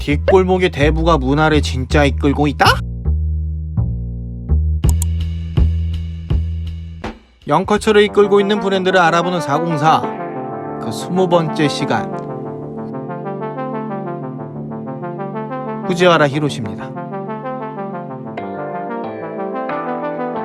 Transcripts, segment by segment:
뒷골목의 대부가 문화를 진짜 이끌고 있다? 영컬처를 이끌고 있는 브랜드를 알아보는 404. 그 20번째 시간. 후지와라 히로시입니다.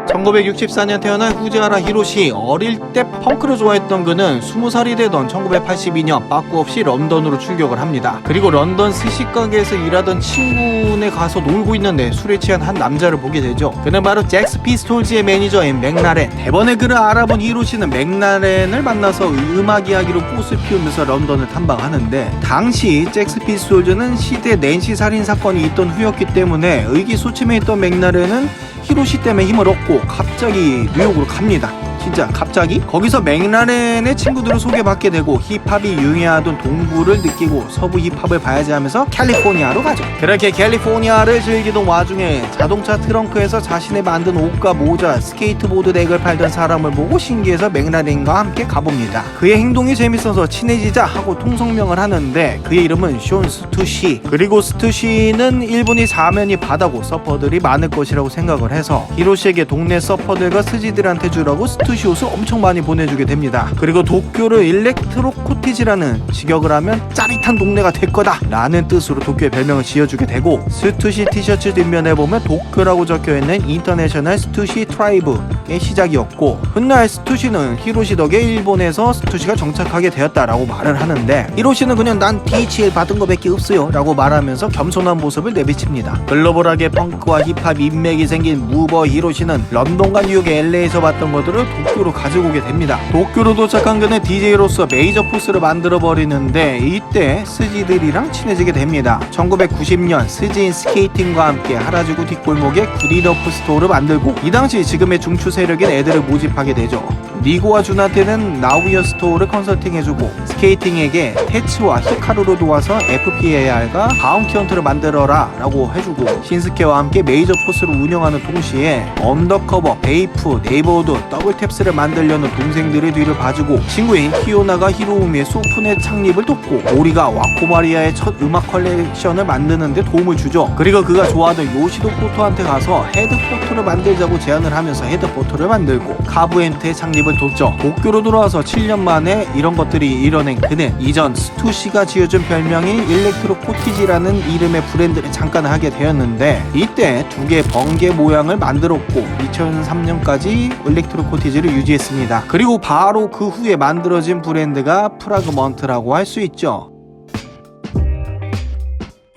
1964년 태어난 후지와라 히로시. 어릴 때 펑크를 좋아했던 그는 20살이 되던 1982년 빠꾸 없이 런던으로 출격을 합니다. 그리고 런던 스시가게에서 일하던 친구네 가서 놀고 있는데 술에 취한 한 남자를 보게 되죠. 그는 바로 잭스 피스톨즈의 매니저인 맥라렌. 대번에 그를 알아본 히로시는 맥라렌을 만나서 음악 이야기로 꽃을 피우면서 런던을 탐방하는데, 당시 잭스 피스톨즈는 시대 낸시 살인 사건이 있던 후였기 때문에 의기소침해 있던 맥라렌은 히로시 때문에 힘을 얻고 갑자기 뉴욕으로 갑니다. 진짜 갑자기? 거기서 맥라렌의 친구들을 소개받게 되고 힙합이 유행하던 동부를 느끼고 서부 힙합을 봐야지 하면서 캘리포니아로 가죠. 그렇게 캘리포니아를 즐기던 와중에 자동차 트렁크에서 자신이 만든 옷과 모자, 스케이트보드 덱을 팔던 사람을 보고 신기해서 맥라렌과 함께 가봅니다. 그의 행동이 재밌어서 친해지자 하고 통성명을 하는데, 그의 이름은 숀 스투시. 그리고 스투시는 일본이 사면이 바다고 서퍼들이 많을 것이라고 생각을 해서 히로시에게 동네 서퍼들과 스지들한테 주라고 스투시 옷을 엄청 많이 보내주게 됩니다. 그리고 도쿄를 일렉트로 코티지라는 직역을 하면 짜릿한 동네가 될 거다 라는 뜻으로 도쿄의 별명을 지어주게 되고, 스투시 티셔츠 뒷면에 보면 도쿄라고 적혀있는 인터내셔널 스투시 트라이브의 시작이었고, 훗날 스투시는 히로시 덕에 일본에서 스투시가 정착하게 되었다라고 말을 하는데, 히로시는 그냥 난 DHL 받은 거밖에 없어요 라고 말하면서 겸손한 모습을 내비칩니다. 글로벌하게 펑크와 힙합 인맥이 생긴 무버 히로시는 런던과 뉴욕의 LA에서 봤던 것들을 도쿄로 가지고 오게 됩니다. 도쿄로 도착한 그는 DJ로서 메이저 포스를 만들어버리는데, 이때 스지들이랑 친해지게 됩니다. 1990년 스지인 스케이팅과 함께 하라주구 뒷골목에 구리더프 스토어를 만들고, 이 당시 지금의 중추 세력인 애들을 모집하게 되죠. 니고와 준한테는 나우이어 스토어를 컨설팅해주고, 스케이팅에게 테츠와 히카루로 도와서 FPAR과 바운티헌트를 만들어라 라고 해주고, 신스케와 함께 메이저 포스를 운영하는 동시에 언더커버, 베이프, 네이버우드, 더블탭스를 만들려는 동생들의 뒤를 봐주고, 친구인 히요나가 히로우미의 소프넷 창립을 돕고, 오리가 와코마리아의 첫 음악 컬렉션을 만드는데 도움을 주죠. 그리고 그가 좋아하던 요시도 포토한테 가서 헤드포토를 만들자고 제안을 하면서 헤드포토를 만들고, 카브엔트의 창립을 돕죠. 도쿄로 돌아와서 7년 만에 이런 것들이 이뤄낸 그는 이전 스투시가 지어준 별명인 일렉트로 코티지라는 이름의 브랜드를 잠깐 하게 되었는데, 이때 두 개의 번개 모양을 만들었고 2003년까지 일렉트로 코티지를 유지했습니다. 그리고 바로 그 후에 만들어진 브랜드가 프라그먼트라고 할 수 있죠.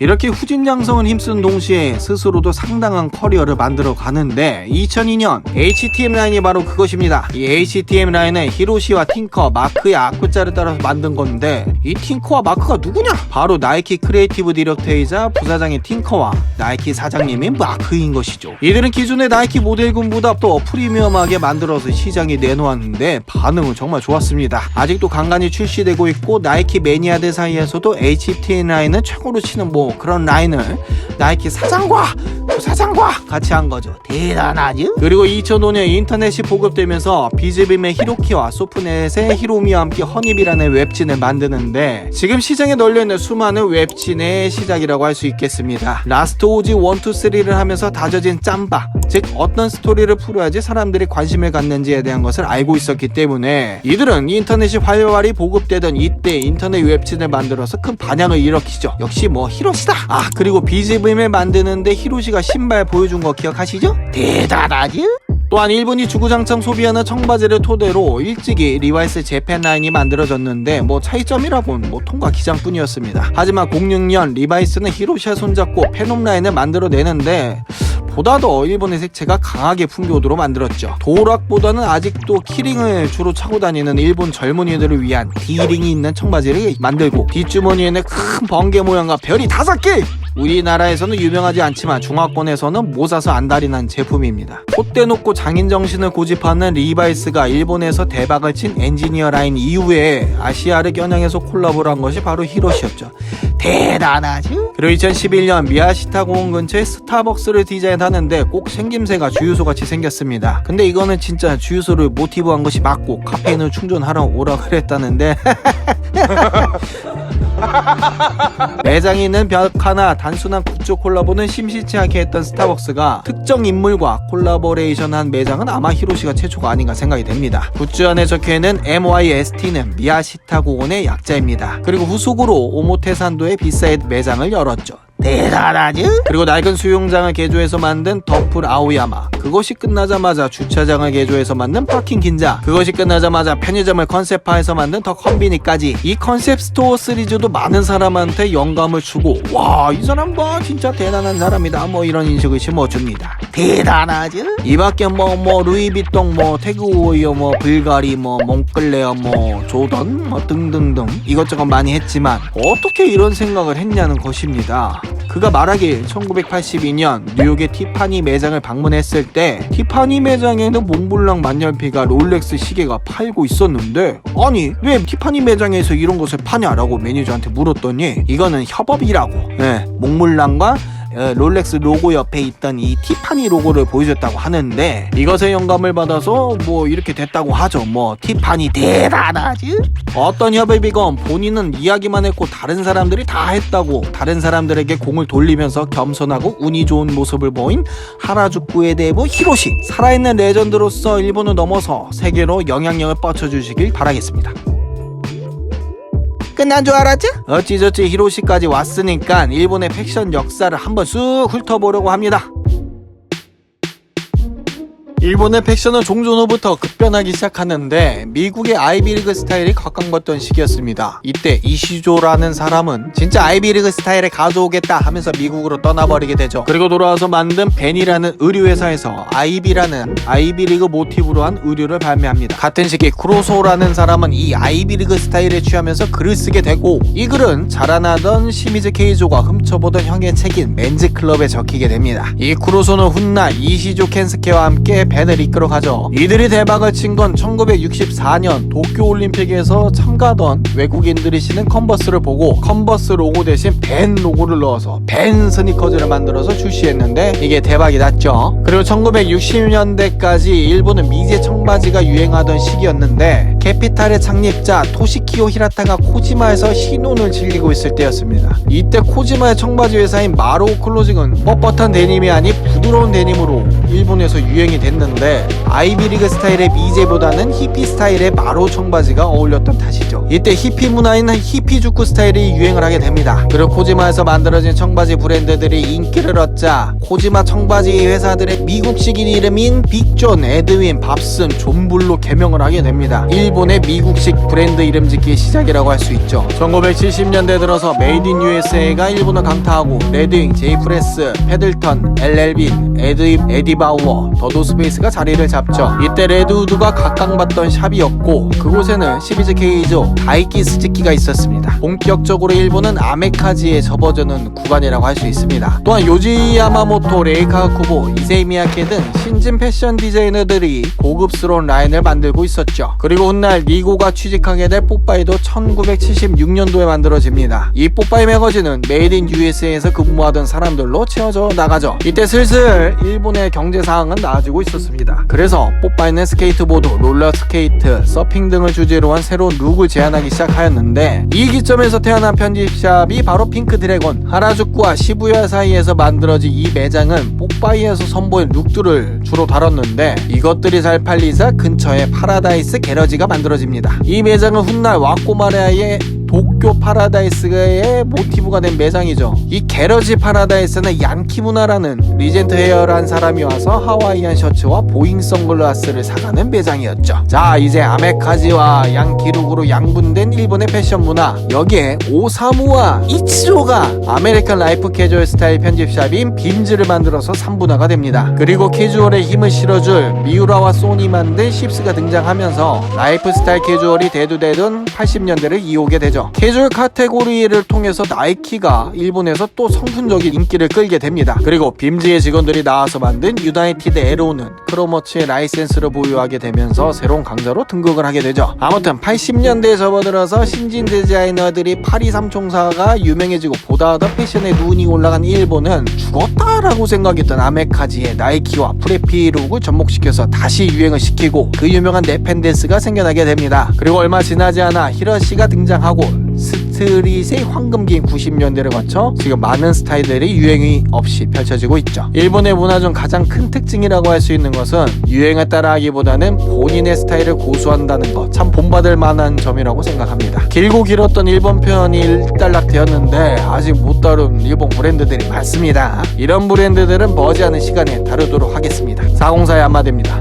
이렇게 후진양성을 힘쓴 동시에 스스로도 상당한 커리어를 만들어 가는데, 2002년 HTM9이 바로 그것입니다. 이 HTM9은 히로시와 팅커, 마크의 악구자를 따라서 만든 건데, 이 팅커와 마크가 누구냐? 바로 나이키 크리에이티브 디렉터이자 부사장인 팅커와 나이키 사장님인 마크인 것이죠. 이들은 기존의 나이키 모델군보다 더 프리미엄하게 만들어서 시장에 내놓았는데 반응은 정말 좋았습니다. 아직도 간간히 출시되고 있고, 나이키 매니아들 사이에서도 HTM9은 최고로 치는 그런 라인을 나이키 사장과 부사장과 같이 한 거죠. 대단하죠? 그리고 2005년 인터넷이 보급되면서 비즈빔의 히로키와 소프넷의 히로미와 함께 허닙이라는 웹진을 만드는데, 지금 시장에 널려있는 수많은 웹진의 시작이라고 할 수 있겠습니다. 라스트 오지 1, 2, 3를 하면서 다져진 짬바, 즉 어떤 스토리를 풀어야지 사람들이 관심을 갖는지에 대한 것을 알고 있었기 때문에, 이들은 인터넷이 활발히 보급되던 이때 인터넷 웹진을 만들어서 큰 반향을 일으키죠. 역시 히로시다. 그리고 비즈빔을 만드는데 히로시가 신발 보여준 거 기억하시죠? 대단하지? 또한 일본이 주구장창 소비하는 청바지를 토대로 일찍이 리바이스 재팬 라인이 만들어졌는데, 차이점이라곤 통과 기장뿐이었습니다. 하지만 06년 리바이스는 히로시와 손잡고 팬홈 라인을 만들어내는데, 보다 더 일본의 색채가 강하게 풍겨오도록 만들었죠. 도락보다는 아직도 키링을 주로 차고 다니는 일본 젊은이들을 위한 D링이 있는 청바지를 만들고, 뒷주머니에는 큰 번개 모양과 별이 5개! 우리나라에서는 유명하지 않지만 중화권에서는 못 사서 안달이 난 제품입니다. 콧대 놓고 장인정신을 고집하는 리바이스가 일본에서 대박을 친 엔지니어 라인 이후에 아시아를 겨냥해서 콜라보를 한 것이 바로 히로시였죠. 대단하지? 그리고 2011년 미야시타 공원 근처에 스타벅스를 디자인하는데 꼭 생김새가 주유소같이 생겼습니다. 근데 이거는 진짜 주유소를 모티브한 것이 맞고 카페인을 충전하러 오라 그랬다는데 매장에 있는 벽 하나 단순한 굿즈 콜라보는 심시치 않게 했던 스타벅스가 특정 인물과 콜라보레이션한 매장은 아마 히로시가 최초가 아닌가 생각이 됩니다. 굿즈 안에 적혀있는 MYST는 미야시타 고온의 약자입니다. 그리고 후속으로 오모테산도의 비사이드 매장을 열었죠. 대단하지? 그리고 낡은 수영장을 개조해서 만든 더풀 아오야마, 그것이 끝나자마자 주차장을 개조해서 만든 파킹 긴자, 그것이 끝나자마자 편의점을 컨셉화해서 만든 더 컨비니까지 이 컨셉 스토어 시리즈도 많은 사람한테 영감을 주고 와, 이 사람 뭐 진짜 대단한 사람이다 뭐 이런 인식을 심어줍니다. 대단하지? 이 밖에 뭐 루이비통 뭐 태그오이어 뭐 불가리 뭐 몽클레어 뭐 조던 뭐 등등등 이것저것 많이 했지만 어떻게 이런 생각을 했냐는 것입니다. 그가 말하길 1982년 뉴욕의 티파니 매장을 방문했을 때 티파니 매장에는 몽블랑 만년필과 롤렉스 시계가 팔고 있었는데 아니 왜 티파니 매장에서 이런 것을 파냐라고 매니저한테 물었더니 이거는 협업이라고, 몽블랑과 롤렉스 로고 옆에 있던 이 티파니 로고를 보여줬다고 하는데 이것에 영감을 받아서 뭐 이렇게 됐다고 하죠. 뭐 티파니 대단하지? 어떤 협업이건 본인은 이야기만 했고 다른 사람들이 다 했다고 다른 사람들에게 공을 돌리면서 겸손하고 운이 좋은 모습을 보인 하라주쿠의 대부 히로시, 살아있는 레전드로서 일본을 넘어서 세계로 영향력을 뻗쳐주시길 바라겠습니다. 끝난 줄 알았지? 어찌저찌 히로시까지 왔으니까 일본의 패션 역사를 한번 쑥 훑어보려고 합니다. 일본의 패션은 종전 후부터 급변하기 시작하는데 미국의 아이비리그 스타일이 각광받던 시기였습니다. 이때 이시조라는 사람은 진짜 아이비리그 스타일을 가져오겠다 하면서 미국으로 떠나버리게 되죠. 그리고 돌아와서 만든 벤이라는 의류회사에서 아이비라는 아이비리그 모티브로 한 의류를 발매합니다. 같은 시기 쿠로소라는 사람은 이 아이비리그 스타일에 취하면서 글을 쓰게 되고 이 글은 자라나던 시미즈 케이조가 훔쳐보던 형의 책인 맨즈클럽에 적히게 됩니다. 이 쿠로소는 훗날 이시조 켄스케와 함께 벤을 이끌어가죠. 이들이 대박을 친 건 1964년 도쿄올림픽에서 참가하던 외국인들이 신은 컨버스를 보고 컨버스 로고 대신 벤 로고를 넣어서 벤 스니커즈를 만들어서 출시했는데 이게 대박이 났죠. 그리고 1960년대까지 일본은 미제 청바지가 유행하던 시기였는데 캐피탈의 창립자 토시키오 히라타가 코지마에서 신혼을 즐기고 있을 때였습니다. 이때 코지마의 청바지 회사인 마로우 클로징은 뻣뻣한 데님이 아닌 부드러운 데님으로 일본에서 유행이 됐는데 아이비리그 스타일의 미제보다는 히피 스타일의 마로우 청바지가 어울렸던 탓이죠. 이때 히피 문화인 히피주쿠 스타일이 유행을 하게 됩니다. 그리고 코지마에서 만들어진 청바지 브랜드들이 인기를 얻자 코지마 청바지 회사들의 미국식인 이름인 빅존, 에드윈, 밥슨, 존블로 개명을 하게 됩니다. 일본의 미국식 브랜드 이름 짓기 시작이라고 할 수 있죠. 1970년대 들어서 메이드 인 USA가 일본을 강타하고 레드윙, 제이프레스, 패들턴, LL빈, 에디바우어, 더도스페이스가 자리를 잡죠. 이때 레드우드가 각광받던 샵이었고 그곳에는 시미즈 케이조, 다이키 스즈키가 있었습니다. 본격적으로 일본은 아메카지에 접어드는 구간이라고 할 수 있습니다. 또한 요지 야마모토, 레이카 쿠보, 이세이 미야케 등 신진 패션 디자이너들이 고급스러운 라인을 만들고 있었죠. 그리고 훗날 리고가 취직하게 될 뽀빠이도 1976년도에 만들어집니다. 이 뽀빠이 매거진은 메이드 인 USA에서 근무하던 사람들로 채워져 나가죠. 이때 슬슬 일본의 경제 상황은 나아지고 있었습니다. 그래서 뽀빠이는 스케이트보드, 롤러스케이트, 서핑 등을 주제로 한 새로운 룩을 제안하기 시작하였는데 이 기점에서 태어난 편집샵이 바로 핑크 드래곤, 하라주쿠와 시부야 사이에서 만들어진 이 매장은 뽀빠이에서 선보인 룩들을 주로 다뤘는데 이것들이 잘 팔리자 근처에 파라다이스 게러지가 만들어집니다. 이 매장은 훗날 와코마레아의 도쿄 파라다이스의 모티브가 된 매장이죠. 이 게러지 파라다이스는 양키 문화라는 리젠트 헤어란 사람이 와서 하와이안 셔츠와 보잉 선글라스를 사가는 매장이었죠. 자, 이제 아메카지와 양키룩으로 양분된 일본의 패션 문화, 여기에 오사무와 이치조가 아메리칸 라이프 캐주얼 스타일 편집샵인 빔즈를 만들어서 3분화가 됩니다. 그리고 캐주얼에 힘을 실어줄 미우라와 소니 만든 십스가 등장하면서 라이프 스타일 캐주얼이 대두되던 80년대를 이어오게 되죠. 캐주얼 카테고리를 통해서 나이키가 일본에서 또 선풍적인 인기를 끌게 됩니다. 그리고 빔즈의 직원들이 나와서 만든 유나이티드 에로우는 크로머치의 라이센스를 보유하게 되면서 새로운 강자로 등극을 하게 되죠. 아무튼 80년대에 접어들어서 신진 디자이너들이 파리 삼총사가 유명해지고 보다 더 패션에 눈이 올라간 일본은 죽었다라고 생각했던 아메카지의 나이키와 프레피 룩을 접목시켜서 다시 유행을 시키고 그 유명한 네펜데스가 생겨나게 됩니다. 그리고 얼마 지나지 않아 히로시가 등장하고 스트릿의 황금기인 90년대를 거쳐 지금 많은 스타일들이 유행이 없이 펼쳐지고 있죠. 일본의 문화 중 가장 큰 특징이라고 할 수 있는 것은 유행을 따라하기보다는 본인의 스타일을 고수한다는 것, 참 본받을 만한 점이라고 생각합니다. 길고 길었던 일본 편이 일단락되었는데 아직 못 다룬 일본 브랜드들이 많습니다. 이런 브랜드들은 머지않은 시간에 다루도록 하겠습니다. 404의 한마디입니다.